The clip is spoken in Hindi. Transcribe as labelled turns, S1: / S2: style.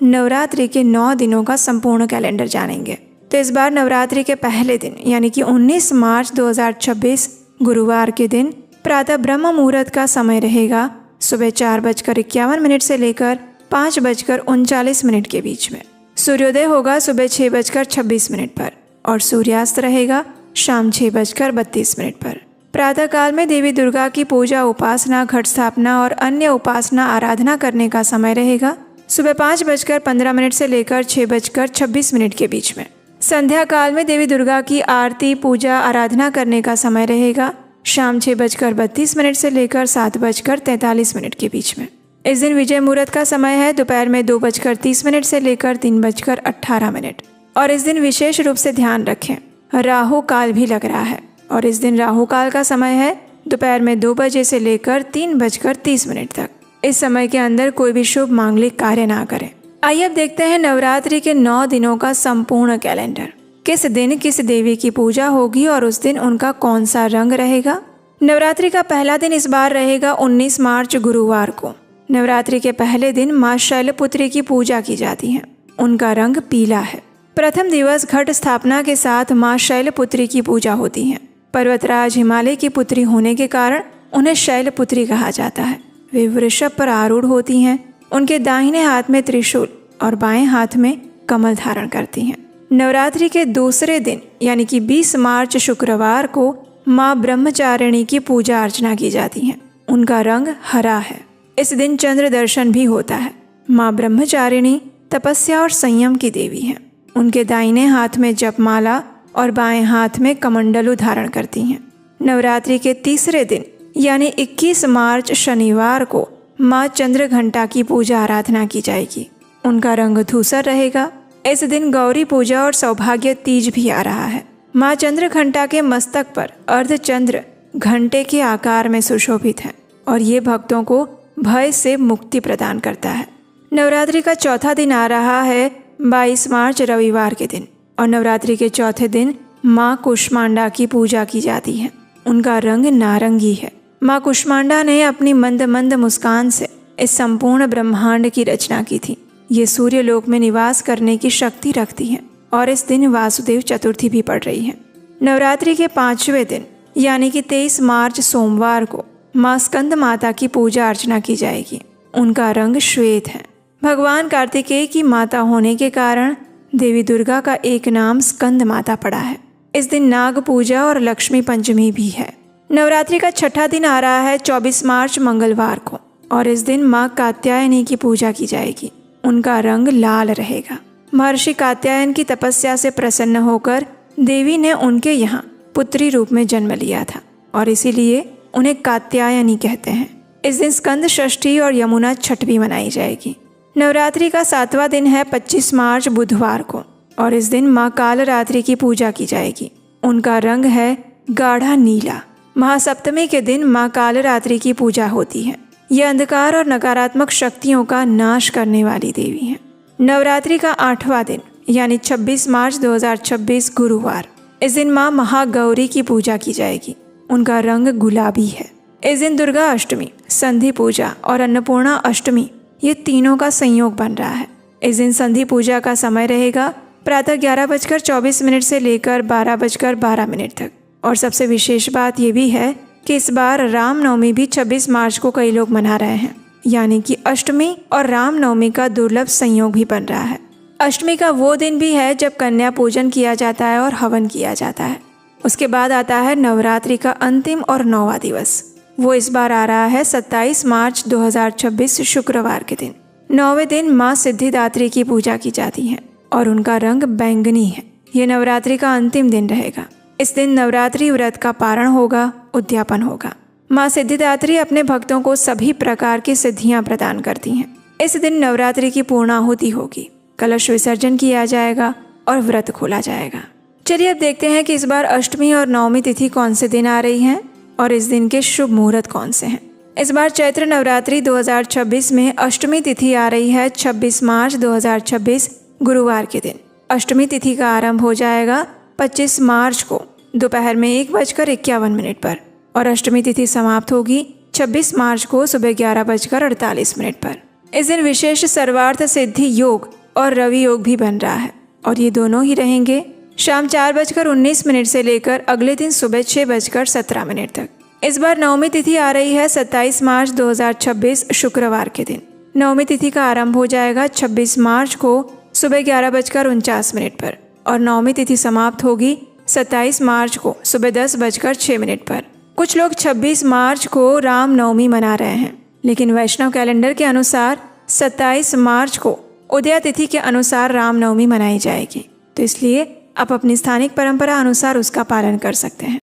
S1: नवरात्रि के 9 दिनों का संपूर्ण कैलेंडर जानेंगे। तो इस बार नवरात्रि के पहले दिन यानी कि 19 मार्च 2026 गुरुवार के दिन प्रातः ब्रह्म मुहूर्त का समय रहेगा सुबह 4:51 से लेकर 5:39 के बीच में। सूर्योदय होगा सुबह 6:26 पर और सूर्यास्त रहेगा शाम 6:32 पर। प्रातः काल में देवी दुर्गा की पूजा, उपासना, घट स्थापना और अन्य उपासना आराधना करने का समय रहेगा सुबह 5:15 से लेकर 6:26 के बीच में। संध्या काल में देवी दुर्गा की आरती, पूजा, आराधना करने का समय रहेगा शाम 6:32 से लेकर 7:43 के बीच में। इस दिन विजय मुहूर्त का समय है दोपहर में 2:30 से लेकर 3:18 और इस दिन विशेष रूप से ध्यान रखें राहु काल भी लग रहा है और इस दिन राहु काल का समय है दोपहर में 2 बजे से लेकर 3:30 तक। इस समय के अंदर कोई भी शुभ मांगलिक कार्य ना करें। आइए अब देखते हैं नवरात्रि के 9 दिनों का संपूर्ण कैलेंडर। किस दिन किस देवी की पूजा होगी और उस दिन उनका कौन सा रंग रहेगा। नवरात्रि का पहला दिन इस बार रहेगा 19 मार्च गुरुवार को। नवरात्रि के पहले दिन माँ शैलपुत्री की पूजा की जाती है। उनका रंग पीला है। प्रथम दिवस घट स्थापना के साथ माँ शैलपुत्री की पूजा होती है। पर्वतराज हिमालय की पुत्री होने के कारण उन्हें शैलपुत्री कहा जाता है। वे वृषभ पर आरूढ़ होती हैं। उनके दाहिने हाथ में त्रिशूल और बाएं हाथ में कमल धारण करती हैं। नवरात्रि के दूसरे दिन यानी कि 20 मार्च शुक्रवार को माँ ब्रह्मचारिणी की पूजा अर्चना की जाती है। उनका रंग हरा है। इस दिन चंद्र दर्शन भी होता है। माँ ब्रह्मचारिणी तपस्या और संयम की देवी हैं। उनके दाहिने हाथ में जपमाला और बाएं हाथ में कमंडलू धारण करती हैं। नवरात्रि के तीसरे दिन यानी 21 मार्च शनिवार को माँ चंद्रघंटा की पूजा आराधना की जाएगी। उनका रंग धूसर रहेगा। इस दिन गौरी पूजा और सौभाग्य तीज भी आ रहा है। माँ चंद्रघंटा के मस्तक पर अर्धचंद्र घंटे के आकार में सुशोभित है और ये भक्तों को भय से मुक्ति प्रदान करता है। नवरात्रि का चौथा दिन आ रहा है 22 मार्च रविवार के दिन और नवरात्रि के चौथे दिन माँ कुष्मांडा की पूजा की जाती है। उनका रंग नारंगी है। माँ कुष्मांडा ने अपनी मंद मंद मुस्कान से इस संपूर्ण ब्रह्मांड की रचना की थी। ये सूर्य लोक में निवास करने की शक्ति रखती हैं और इस दिन वासुदेव चतुर्थी भी पड़ रही है। नवरात्रि के 5वें दिन यानी कि 23 मार्च सोमवार को माँ स्कंद माता की पूजा अर्चना की जाएगी। उनका रंग श्वेत है। भगवान कार्तिकेय की माता होने के कारण देवी दुर्गा का एक नाम स्कंद माता पड़ा है। इस दिन नाग पूजा और लक्ष्मी पंचमी भी है। नवरात्रि का छठा दिन आ रहा है 24 मार्च मंगलवार को और इस दिन माँ कात्यायनी की पूजा की जाएगी। उनका रंग लाल रहेगा। महर्षि कात्यायन की तपस्या से प्रसन्न होकर देवी ने उनके यहाँ पुत्री रूप में जन्म लिया था और इसीलिए उन्हें कात्यायनी कहते हैं। इस दिन स्कंद षष्ठी और यमुना छठ भी मनाई जाएगी। नवरात्रि का 7वां दिन है 25 मार्च बुधवार को और इस दिन माँ कालरात्रि की पूजा की जाएगी। उनका रंग है गाढ़ा नीला। महासप्तमी के दिन माँ कालरात्रि की पूजा होती है। यह अंधकार और नकारात्मक शक्तियों का नाश करने वाली देवी है। नवरात्रि का 8वां दिन यानी 26 मार्च 2026 गुरुवार। इस दिन माँ महागौरी की पूजा की जाएगी। उनका रंग गुलाबी है। इस दिन दुर्गा अष्टमी, संधि पूजा और अन्नपूर्णा अष्टमी ये तीनों का संयोग बन रहा है। इस दिन संधि पूजा का समय रहेगा प्रातः 11:24 से लेकर 12:12 तक और सबसे विशेष बात ये भी है कि इस बार रामनवमी भी 26 मार्च को कई लोग मना रहे हैं, यानी कि अष्टमी और रामनवमी का दुर्लभ संयोग भी बन रहा है। अष्टमी का वो दिन भी है जब कन्या पूजन किया जाता है और हवन किया जाता है। उसके बाद आता है नवरात्रि का अंतिम और 9वां दिवस। वो इस बार आ रहा है 27 मार्च 2026 शुक्रवार के दिन। 9वें दिन माँ सिद्धिदात्री की पूजा की जाती है और उनका रंग बैंगनी है। ये नवरात्रि का अंतिम दिन रहेगा। इस दिन नवरात्रि व्रत का पारण होगा, उद्यापन होगा। माँ सिद्धिदात्री अपने भक्तों को सभी प्रकार की सिद्धियाँ प्रदान करती हैं। इस दिन नवरात्रि की पूर्णाहुति होगी, कलश विसर्जन किया जाएगा और व्रत खोला जाएगा। चलिए अब देखते हैं कि इस बार अष्टमी और नवमी तिथि कौन से दिन आ रही हैं और इस दिन के शुभ मुहूर्त कौन से हैं। इस बार चैत्र नवरात्रि 2026 में अष्टमी तिथि आ रही है 26 मार्च 2026 गुरुवार के दिन। अष्टमी तिथि का आरंभ हो जाएगा 25 मार्च को दोपहर में 1:51 पर और अष्टमी तिथि समाप्त होगी 26 मार्च को सुबह 11:48 पर। इस दिन विशेष सर्वार्थ सिद्धि योग और रवि योग भी बन रहा है और ये दोनों ही रहेंगे शाम 4:19 से लेकर अगले दिन सुबह 6:17 तक। इस बार नवमी तिथि आ रही है 27 मार्च 2026 शुक्रवार के दिन। नवमी तिथि का आरंभ हो जाएगा 26 मार्च को सुबह 11:49 पर और नवमी तिथि समाप्त होगी 27 मार्च को सुबह 10:06 पर। कुछ लोग 26 मार्च को राम नवमी मना रहे हैं, लेकिन वैष्णव कैलेंडर के अनुसार 27 मार्च को उदया तिथि के अनुसार राम नवमी मनाई जाएगी, तो इसलिए आप अपनी स्थानिक परंपरा अनुसार उसका पालन कर सकते हैं।